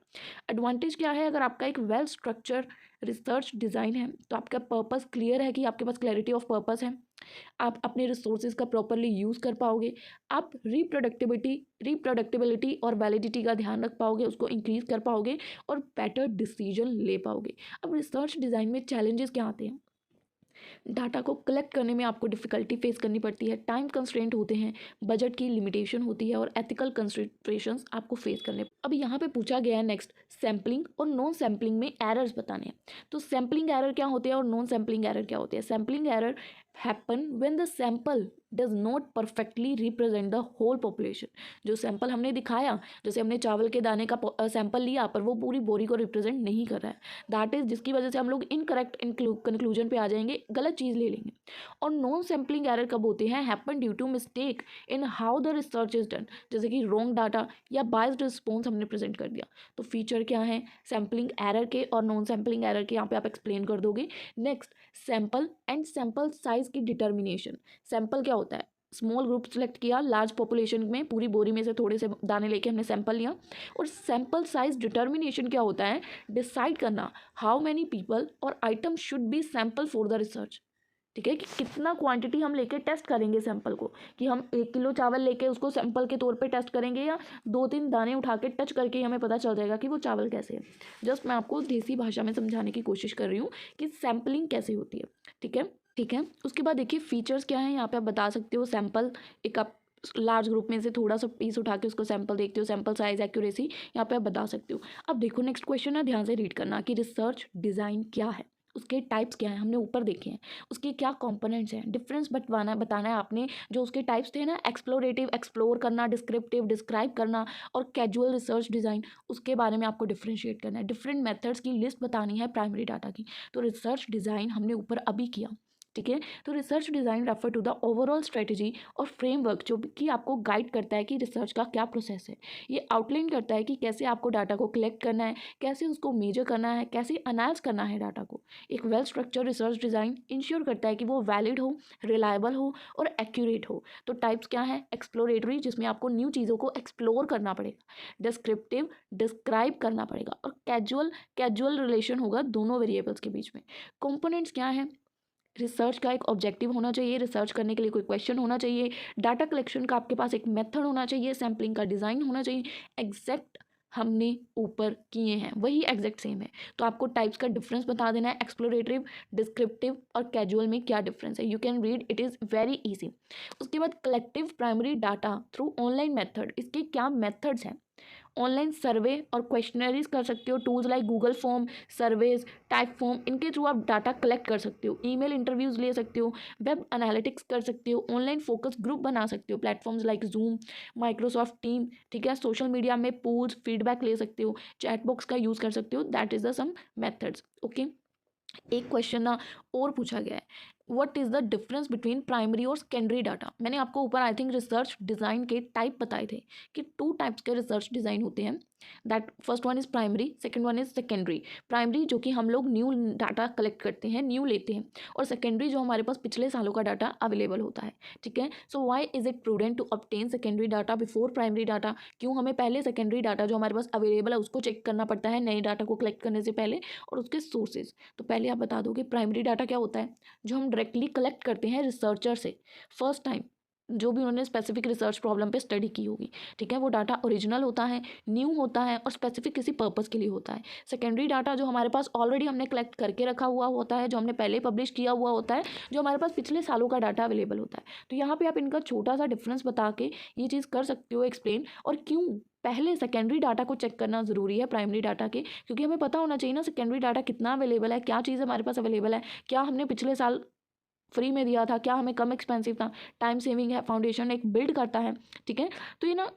Advantage क्या है? अगर आपका एक वेल स्ट्रक्चर रिसर्च डिज़ाइन है तो आपका पर्पस क्लियर है कि आपके पास क्लैरिटी ऑफ पर्पस है, आप अपने रिसोर्सेज का प्रॉपरली यूज़ कर पाओगे, आप रिप्रोडक्टिबिलिटी और वैलिडिटी का ध्यान रख पाओगे, उसको इंक्रीज़ कर पाओगे और बेटर डिसीजन ले पाओगे। अब रिसर्च डिज़ाइन में चैलेंजेस क्या आते हैं? डाटा को कलेक्ट करने में आपको डिफ़िकल्टी फेस करनी पड़ती है, टाइम कंस्ट्रेंट होते हैं, बजट की लिमिटेशन होती है और एथिकल कंसिडरेशंस आपको फेस करने। अब यहाँ पे पूछा गया है नेक्स्ट, सैम्पलिंग और नॉन सैम्पलिंग में एरर्स बताने हैं। तो सैम्पलिंग एरर क्या होते हैं और नॉन सैम्पलिंग एरर क्या होते हैं? Sampling error happen when the sample does not perfectly represent the whole population. जो सैंपल हमने दिखाया, जैसे हमने चावल के दाने का सैंपल लिया, पर वो पूरी बोरी को रिप्रेजेंट नहीं कर रहा है, दैट इज़ जिसकी वजह से हम लोग इनकरेक्ट कंक्लूजन पे आ जाएंगे, गलत चीज़ ले लेंगे। और नॉन सैम्पलिंग एरर कब होते हैं? Happen due to mistake in how the research is done, जैसे कि रॉन्ग डाटा या बायस्ड रिस्पॉन्स हमने प्रेजेंट कर दिया। तो फीचर क्या है सैम्पलिंग एरर के और नॉन सैम्पलिंग एरर के, यहाँ पे आप एक्सप्लेन कर दोगे। Next, sample and sample size की डिटर्मिनेशन। सैंपल क्या होता है? स्मॉल ग्रुप सेलेक्ट किया, लार्ज पॉपुलेशन में पूरी बोरी में से थोड़े से दाने लेके हमने सैंपल लिया। और सैंपल साइज डिटर्मिनेशन क्या होता है? डिसाइड करना हाउ मैनी पीपल और item should be sample for the research. ठीक है, कि कितना क्वांटिटी हम लेके टेस्ट करेंगे सैंपल को, कि हम 1 किलो चावल लेके उसको सैंपल के तौर पे टेस्ट करेंगे या 2-3 दाने उठा के टच करके ही हमें पता चल जाएगा कि वो चावल कैसे है। जस्ट मैं आपको देसी भाषा में समझाने की कोशिश कर रही हूँ कि सैम्पलिंग कैसे होती है। ठीक है, ठीक है। उसके बाद देखिए फीचर्स क्या हैं, यहाँ पे आप बता सकते हो सैंपल, एक आप लार्ज ग्रुप में से थोड़ा सा पीस उठा के उसको सैंपल देखते हो, सैंपल साइज, एक्यूरेसी, यहाँ पे आप बता सकते हो। अब देखो नेक्स्ट क्वेश्चन है, ध्यान से रीड करना कि रिसर्च डिज़ाइन क्या है, उसके टाइप्स क्या हैं, हमने ऊपर देखे हैं, उसके क्या कंपोनेंट्स हैं, डिफरेंस बताना है आपने। जो उसके टाइप्स थे ना, एक्सप्लोरेटिव एक्सप्लोर करना, डिस्क्रिप्टिव डिस्क्राइब करना, और कैजुअल रिसर्च डिज़ाइन, उसके बारे में आपको डिफ्रेंशिएट करना है। डिफरेंट मेथड्स की लिस्ट बतानी है प्राइमरी डाटा की। तो रिसर्च डिज़ाइन हमने ऊपर अभी किया। ठीक है, तो research design refer to the overall strategy और फ्रेमवर्क जो कि आपको गाइड करता है कि रिसर्च का क्या प्रोसेस है। ये आउटलाइन करता है कि कैसे आपको डाटा को कलेक्ट करना है, कैसे उसको मेजर करना है, कैसे एनालाइज करना है डाटा को। एक well structure research design ensure करता है कि वो वैलिड हो, रिलायबल हो और एक्यूरेट हो। तो टाइप्स क्या है? एक्सप्लोरेटरी, जिसमें आपको न्यू चीज़ों को एक्सप्लोर करना पड़ेगा, डिस्क्रिप्टिव, डिस्क्राइब करना पड़ेगा, और कैजुअल रिलेशन होगा दोनों वेरिएबल्स के बीच में। कंपोनेंट्स क्या है? रिसर्च का एक ऑब्जेक्टिव होना चाहिए, रिसर्च करने के लिए कोई क्वेश्चन होना चाहिए, डाटा कलेक्शन का आपके पास एक मेथड होना चाहिए, सैम्पलिंग का डिज़ाइन होना चाहिए। एग्जैक्ट हमने ऊपर किए हैं वही एग्जैक्ट सेम है। तो आपको टाइप्स का डिफरेंस बता देना है, एक्सप्लोरेटिव, डिस्क्रिप्टिव और कैजुअल में क्या डिफरेंस है। You can read, it is very easy. उसके बाद collective primary data through online method, इसके क्या मेथड्स हैं? ऑनलाइन सर्वे और क्वेश्चनरीज कर सकते हो, tools like Google form, surveys, type form, इनके थ्रू आप डाटा कलेक्ट कर सकते हो। ईमेल इंटरव्यूज़ ले सकते हो, वेब एनालिटिक्स कर सकते हो, ऑनलाइन फोकस ग्रुप बना सकते हो, platforms like zoom, Microsoft team. ठीक है, सोशल मीडिया में पोल्स, फीडबैक ले सकते हो, चैट बॉक्स का यूज़ कर सकते हो। That is the some methods. Okay, एक क्वेश्चन ना और पूछा गया है, what is the difference between primary और सेकेंडरी डाटा। मैंने आपको ऊपर आई थिंक रिसर्च डिज़ाइन के टाइप बताए थे कि 2 टाइप्स के रिसर्च डिज़ाइन होते हैं। That first one is primary, second one is secondary. Primary जो कि हम लोग न्यू डाटा कलेक्ट करते हैं, न्यू लेते हैं, और सेकेंडरी जो हमारे पास पिछले सालों का डाटा अवेलेबल होता है। ठीक है, so why is it prudent to obtain secondary data before primary data. क्यों हमें पहले सेकेंडरी डाटा जो हमारे पास अवेलेबल है उसको चेक करना पड़ता है नए डाटा को कलेक्ट करने से पहले, और उसके सोर्सेज। तो पहले आप बता दो कि प्राइमरी डाटा क्या होता है? जो हम डायरेक्टली कलेक्ट करते हैं रिसर्चर से फर्स्ट टाइम, जो भी उन्होंने स्पेसिफिक रिसर्च प्रॉब्लम पे स्टडी की होगी। ठीक है, वो डाटा ओरिजिनल होता है, न्यू होता है और स्पेसिफिक किसी पर्पस के लिए होता है। सेकेंडरी डाटा जो हमारे पास ऑलरेडी हमने कलेक्ट करके रखा हुआ होता है, जो हमने पहले पब्लिश किया हुआ होता है, जो हमारे पास पिछले सालों का डाटा अवेलेबल होता है। तो यहाँ पे आप इनका छोटा सा डिफरेंस बता के ये चीज़ कर सकते हो एक्सप्लेन, और क्यों पहले सेकेंडरी डाटा को चेक करना ज़रूरी है प्राइमरी डाटा के, क्योंकि हमें पता होना चाहिए ना सेकेंडरी डाटा कितना अवेलेबल है, क्या चीज़ हमारे पास अवेलेबल है, क्या हमने पिछले साल फ्री में दिया था, क्या हमें कम एक्सपेंसिव था, टाइम सेविंग है, फाउंडेशन एक बिल्ड करता है। ठीक है, तो ये ना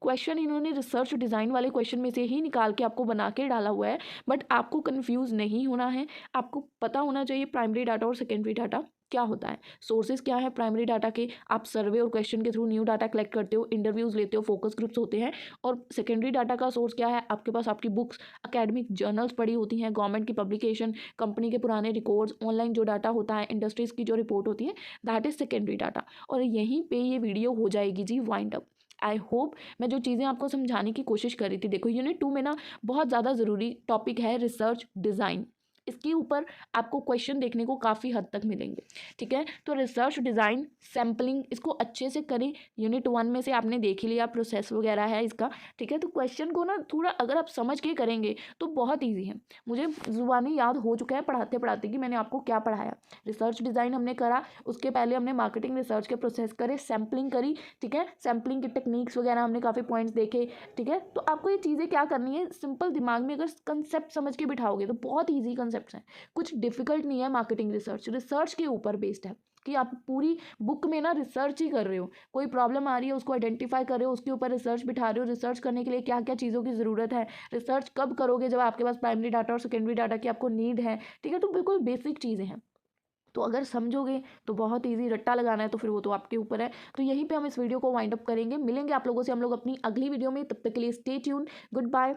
क्वेश्चन इन्होंने रिसर्च डिज़ाइन वाले क्वेश्चन में से ही निकाल के आपको बना के डाला हुआ है, बट आपको कन्फ्यूज़ नहीं होना है। आपको पता होना चाहिए प्राइमरी डाटा और सेकेंडरी डाटा क्या होता है, सोर्सेज क्या है प्राइमरी डाटा के। आप सर्वे और क्वेश्चन के थ्रू न्यू डाटा कलेक्ट करते हो, इंटरव्यूज़ लेते हो, फोकस ग्रुप्स होते हैं। और सेकेंडरी डाटा का सोर्स क्या है? आपके पास आपकी बुक्स, अकेडमिक जर्नल्स पड़ी होती हैं, गवर्नमेंट की पब्लिकेशन, कंपनी के पुराने रिकॉर्ड्स, ऑनलाइन जो डाटा होता है, इंडस्ट्रीज़ की जो रिपोर्ट होती है, दैट इज़ सेकेंडरी डाटा। और यहीं पर ये वीडियो हो जाएगी जी वाइंड अप। आई होप मैं जो चीज़ें आपको समझाने की कोशिश कर रही थी, देखो यूनिट 2 में ना बहुत ज़्यादा ज़रूरी टॉपिक है रिसर्च डिज़ाइन। इसके ऊपर आपको क्वेश्चन देखने को काफ़ी हद तक मिलेंगे, ठीक है। तो रिसर्च डिज़ाइन सैम्पलिंग इसको अच्छे से करें। यूनिट 1 में से आपने देख ही लिया प्रोसेस वगैरह है इसका, ठीक है। तो क्वेश्चन को ना थोड़ा अगर आप समझ के करेंगे तो बहुत ईजी है। मुझे ज़ुबानी याद हो चुका है पढ़ाते पढ़ाते कि मैंने आपको क्या पढ़ाया। रिसर्च डिज़ाइन हमने करा, उसके पहले हमने मार्केटिंग रिसर्च के प्रोसेस करे, सैम्पलिंग करी, ठीक है। सैम्पलिंग की टेक्निक्स वगैरह हमने काफ़ी पॉइंट्स देखे, ठीक है। तो आपको ये चीज़ें क्या करनी है, सिंपल दिमाग में अगर कंसेप्ट समझ के बिठाओगे तो बहुत ईजी कंसेप्ट हैं, कुछ डिफिकल्ट नहीं है। मार्केटिंग रिसर्च के ऊपर बेस्ड है कि आप पूरी बुक में ना रिसर्च ही कर रहे हो, कोई प्रॉब्लम आ रही है उसको आइडेंटिफाई कर रहे हो, उसके ऊपर रिसर्च बिठा रहे हो। रिसर्च करने के लिए क्या क्या चीज़ों की ज़रूरत है, रिसर्च कब करोगे, जब आपके पास प्राइमरी डाटा और सेकेंडरी डाटा की आपको नीड है, ठीक है। तो बिल्कुल बेसिक चीज़ें हैं, तो अगर समझोगे तो बहुत इजी। रट्टा लगाना है तो फिर वो तो आपके ऊपर है। तो यहीं पे हम इस वीडियो को वाइंड अप करेंगे। मिलेंगे आप लोगों से हम लोग अपनी अगली वीडियो में, तब तक के लिए स्टे ट्यून, गुड बाय।